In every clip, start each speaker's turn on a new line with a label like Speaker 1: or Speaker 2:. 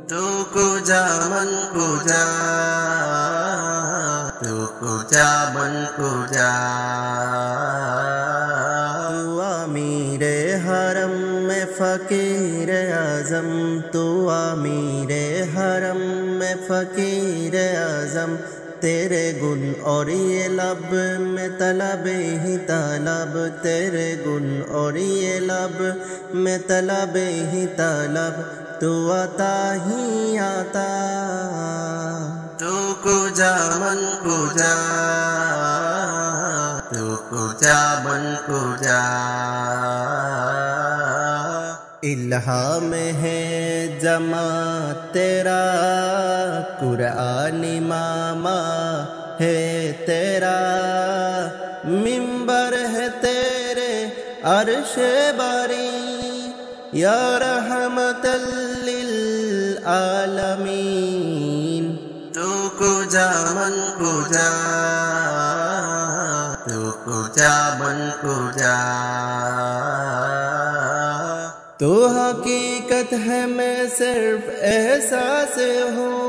Speaker 1: तू कुजा मन कुजा, तू कुजा मन कुजा। तू अमीरे हरम में फ़कीर आज़म, तू अमीरे हरम में फ़कीर आज़म। तेरे गुण और ये लब में तलब ही तलब, तेरे गुण और ये लब में तलब ही तलब। तू आता ही आता, तू कुजा मन कुजा, तू कुजा मन कुजा। इल्हाम है जमा तेरा, कुरानी मामा है तेरा। मिंबर है तेरे अर्श बारी, या रहमतल लिल आलमीन। तू कुजा मन कुजा, तू कुजा मन कुजा। तो हकीकत है मैं सिर्फ एहसास हूँ,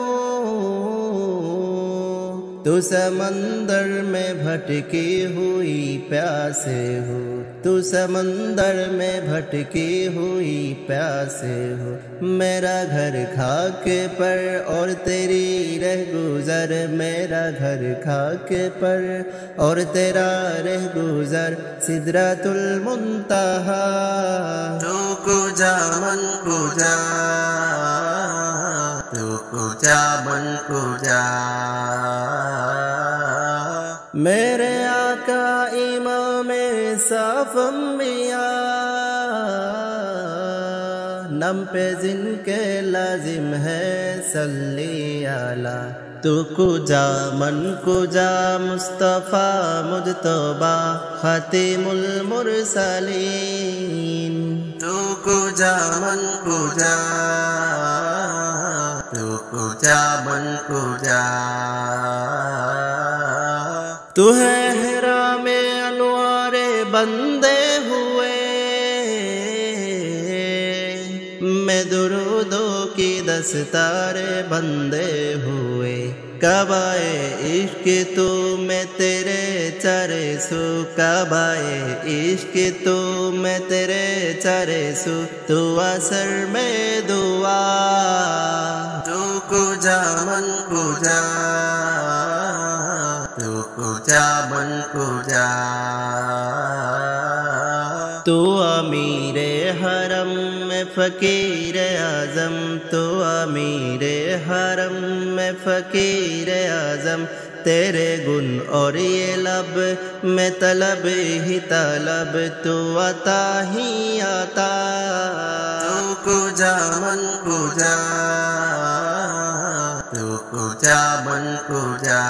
Speaker 1: तू समंदर में भटकी हुई प्यास हूँ, तू समंदर में भटकी हुई प्यास हो। मेरा घर खाके पर और तेरी रह गुजर, मेरा घर खाके पर और तेरा रह गुजर। सिदरतुल मुंतहा, तू कुजा मन कुजा, तू कुजा मन कुजा। मेरे आका इमाम साफ अंबिया, नम पे जिनके लाजिम है सल्ली आला। तू कुजा मन कुजा, मुस्तफ़ा मुजतबा खातिमुल मुरसलीन। तू कुजा मन कुजा, तू कुजा मन कुजा। तू है हिरा में अनवारे बंदे हुए, मैं दुरूदों की दस्तारे बंदे हुए। कबाए इश्क तू मैं तेरे चरे सु, कबाए इश्क तू मैं तेरे चरे सु। तू असर में दुआ, तू कुजा मन कुजा, तू कुजा मन कुजा। तू अमीरे हरम में फ़कीर आज़म, तू अमीरे हरम में फ़कीर आज़म। तेरे गुण और ये लब में तलब ही तलब, तू आता ही आता। तू कुजा मन कुजा, तू कुजा मन कुजा।